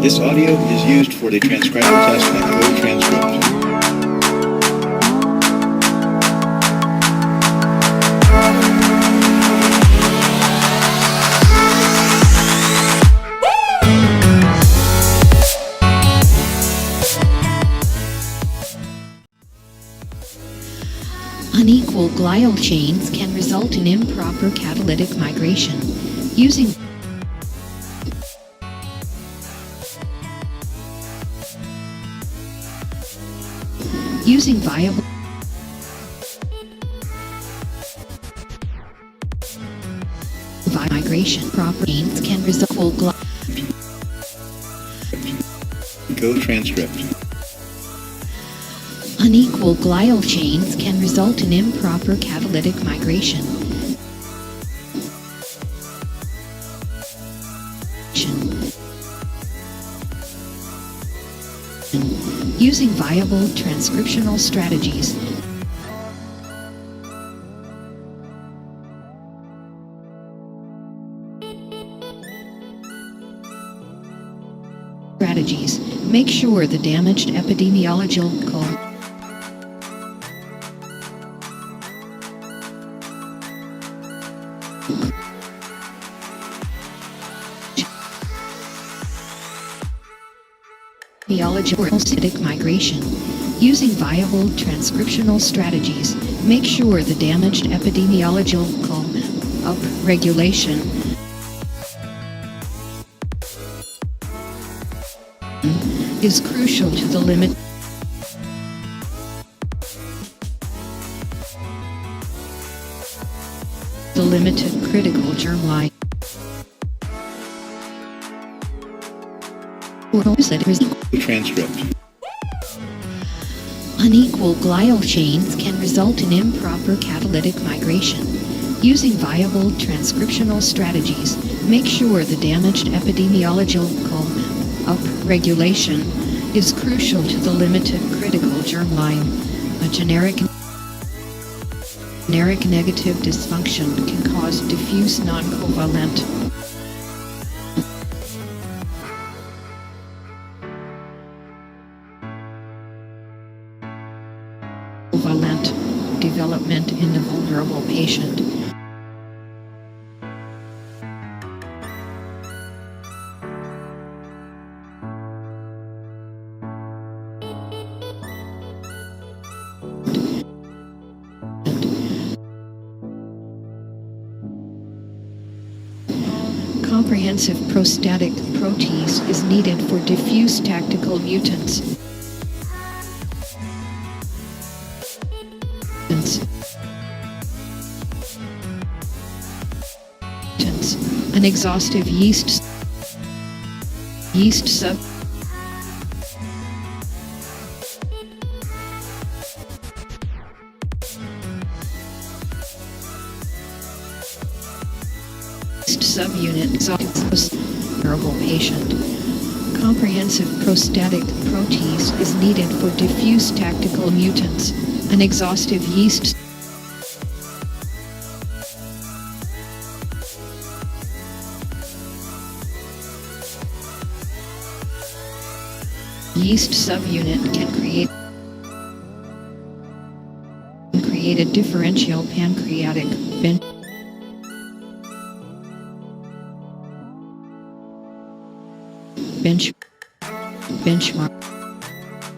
This audio is used for the transcriber test at GoTranscript. Unequal glial chains can result in improper catalytic migration. Using viable migration proper chains can result in GoTranscript. Unequal glial chains can result in improper catalytic migration. Using viable transcriptional strategies. Make sure the damaged epidemiological acidic migration. Using viable transcriptional strategies, make sure the damaged epidemiological upregulation is crucial to the limited critical germline. Transcript. Unequal glial chains can result in improper catalytic migration. Using viable transcriptional strategies, make sure the damaged epidemiological upregulation is crucial to the limited critical germline. A generic negative dysfunction can cause diffuse non-covalent development in the vulnerable patient. Comprehensive prostatic protease is needed for diffuse tactical mutants. An exhaustive yeast sub subunit vulnerable patient. Comprehensive prostatic protease is needed for diffuse tactical mutants. An exhaustive yeast subunit can create a differential pancreatic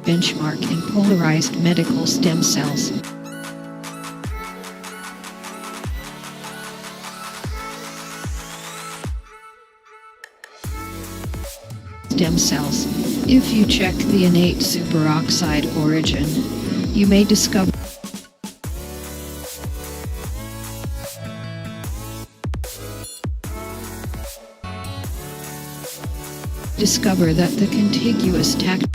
benchmark in polarized medical stem cells. If you check the innate superoxide origin, you may discover that the contiguous tactical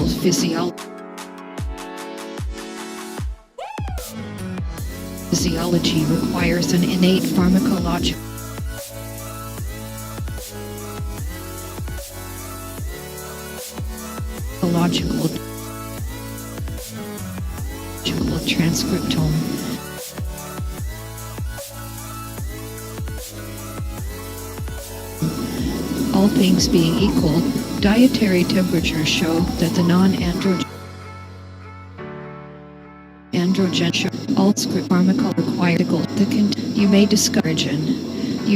physiology requires an innate pharmacological transcriptome All things being equal, dietary temperatures show that the non-androgen all script pharmacological you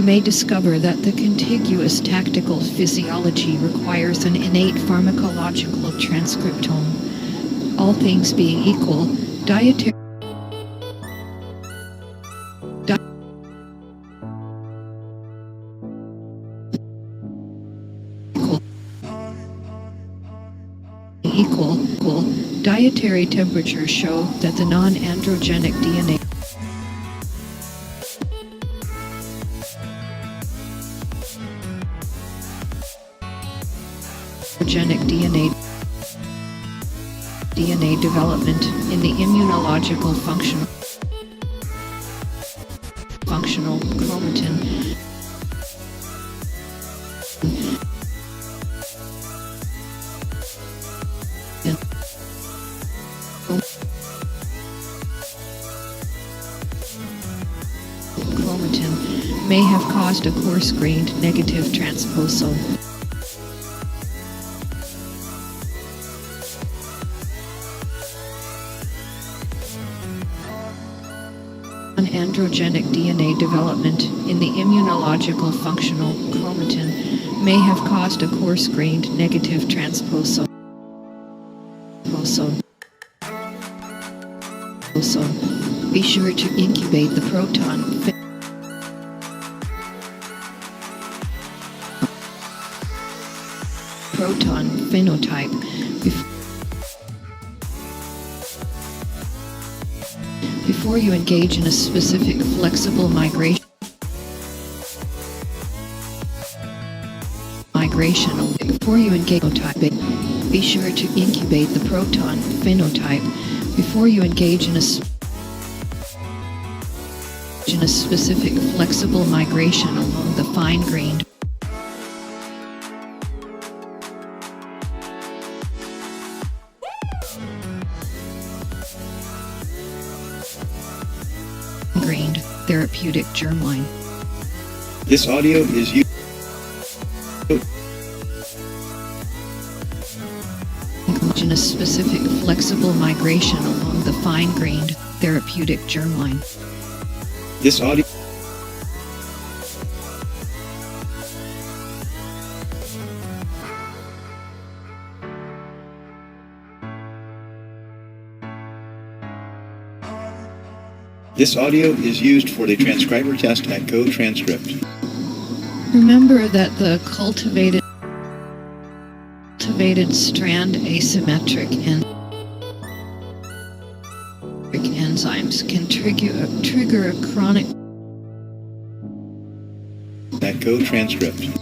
may discover that the contiguous tactical physiology requires an innate pharmacological transcriptome. All things being equal, dietary dietary temperatures show that the non-androgenic DNA DNA development in the immunological functional chromatin may have caused a coarse-grained negative transposon. Androgenic DNA development in the immunological functional chromatin may have caused a coarse-grained negative transposon. Be sure to incubate the proton phenotype before you engage in a specific flexible migration. Before you engage phenotype, be sure to incubate the proton phenotype before you engage in a specific flexible migration along the fine-grained therapeutic germline. This audio is used in a specific flexible migration along the fine-grained therapeutic germline. This audio is used for the transcriber test at GoTranscript. Remember that the cultivated strand asymmetric enzymes can trigger a chronic at GoTranscript.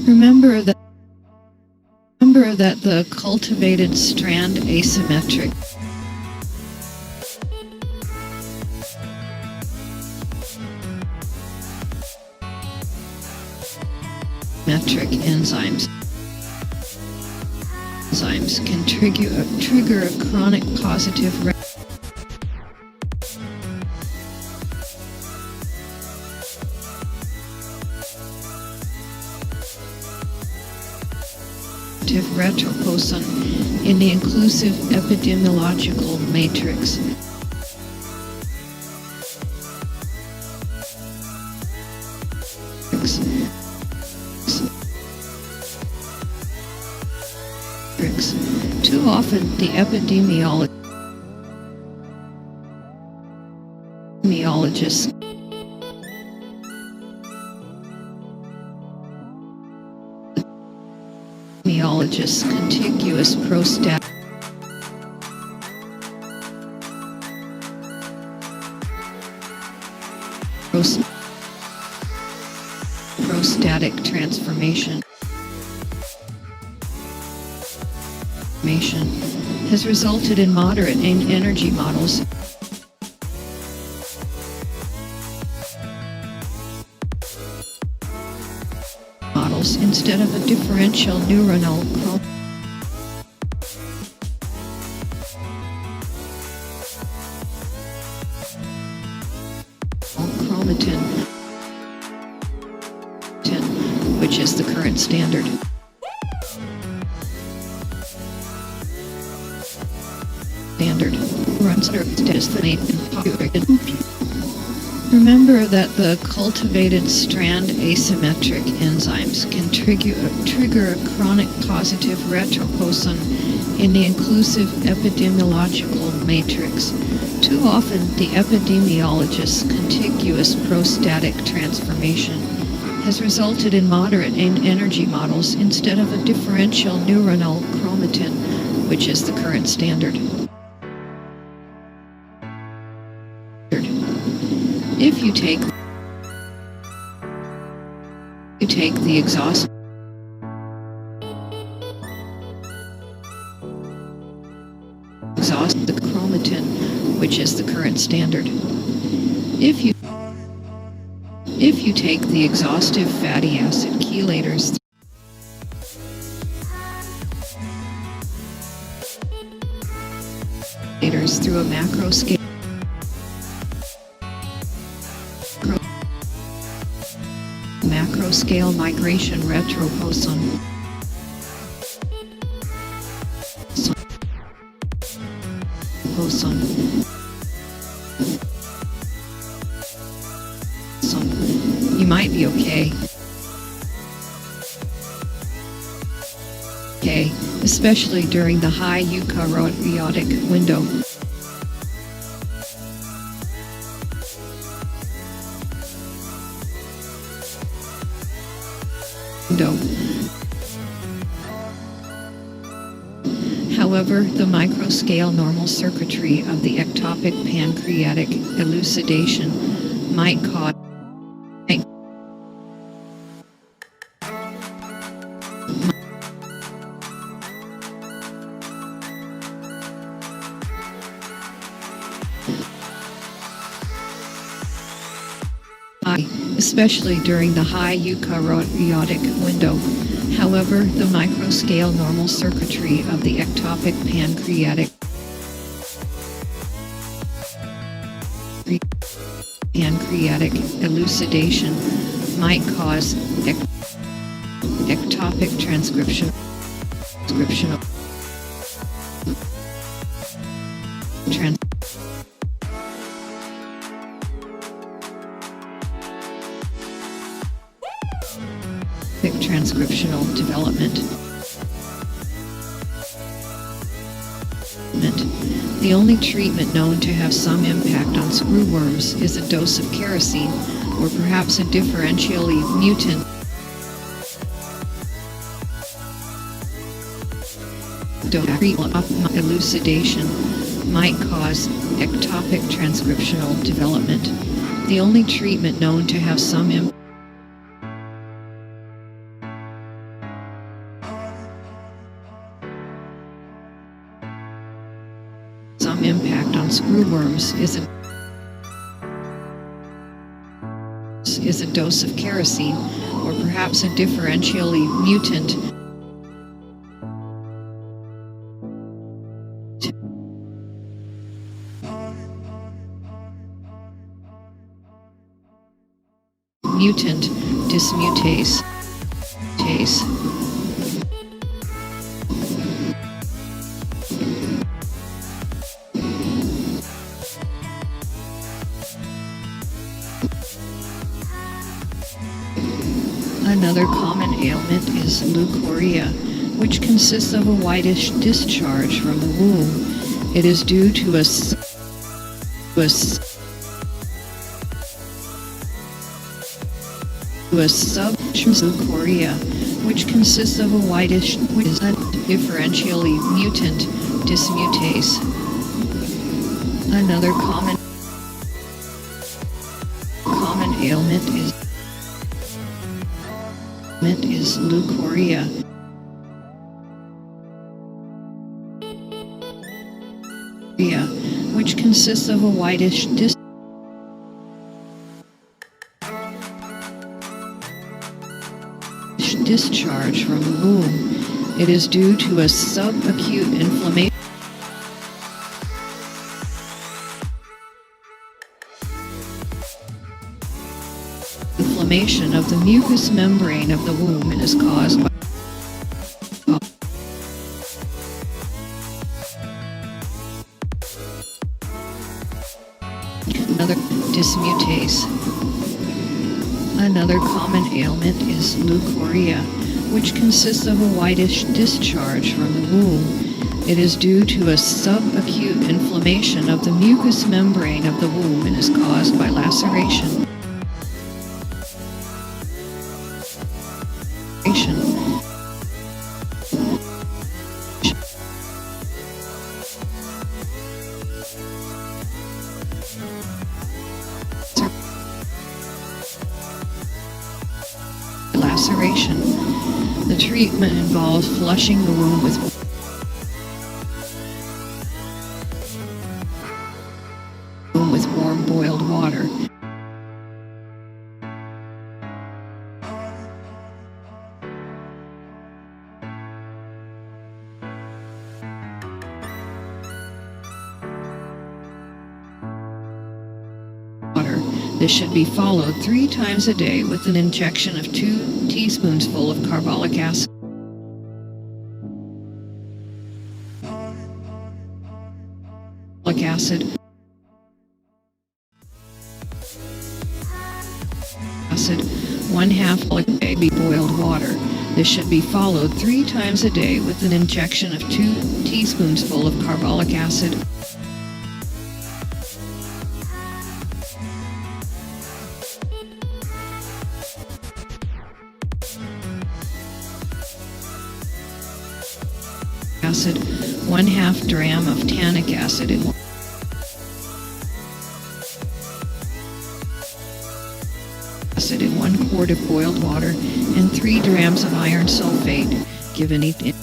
Remember that the cultivated strand asymmetric enzymes can trigger a chronic positive retroposon in the inclusive epidemiological matrix. Too often, the epidemiologists contiguous prostatic transformation has resulted in moderate energy models instead of a differential neuronal chromatin, which which is the current standard. Runs Remember that the cultivated strand asymmetric enzymes can trigger a chronic positive retroposon in the inclusive epidemiological matrix. Too often, the epidemiologist's contiguous prostatic transformation has resulted in moderate energy models instead of a differential neuronal chromatin, which is the current standard. If you take the exhaustive chromatin, which is the current standard. If you take the exhaustive fatty acid chelators through a macro scale migration retroposon you might be okay, especially during the high eukaryotic window. However, the microscale normal circuitry of the ectopic pancreatic elucidation might cause especially during the high eukaryotic window. However, the microscale normal circuitry of the ectopic pancreatic elucidation might cause ectopic transcription. Transcriptional development. The only treatment known to have some impact on screwworms is a dose of kerosene, or perhaps a differentially mutant elucidation might cause ectopic transcriptional development. The only treatment known to have some impact on screwworms is a dose of kerosene, or perhaps a differentially mutant dismutase. Another common ailment is leukorrhea, which consists of a whitish discharge from the womb. It is due to a leukorrhea, which consists of a whitish differentially mutant dismutase. Another common ailment is leukorrhea, which consists of a whitish discharge from the womb. It is due to a subacute inflammation inflammation of the mucous membrane of the womb and is caused by another dismutase. Another common ailment is leukorrhea, which consists of a whitish discharge from the womb. It is due to a subacute inflammation of the mucous membrane of the womb and is caused by laceration. Laceration. The treatment involves flushing the womb with warm boiled water. This should be followed 3 times a day with an injection of 2 teaspoonsful of carbolic acid. Acid 1/2 baby boiled water. This should be followed 3 times a day with an injection of 2 teaspoonsful of carbolic acid. Acid 1/2 dram of tannic acid in 1 quart of boiled water and 3 drams of iron sulfate given each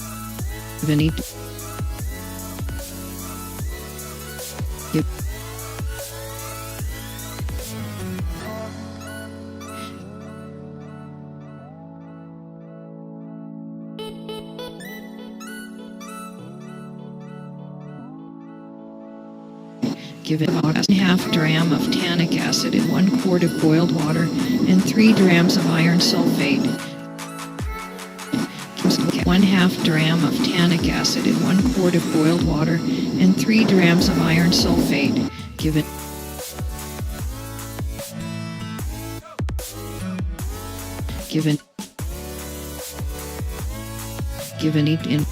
Give it about 1/2 dram of tannic acid in 1 quart of boiled water and 3 drams of iron sulfate. 1/2 dram of tannic acid in 1 quart of boiled water and 3 drams of iron sulfate. Given each in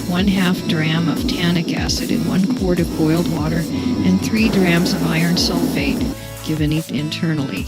1/2 dram of tannic acid in 1 quart of boiled water and 3 drams of iron sulfate given internally.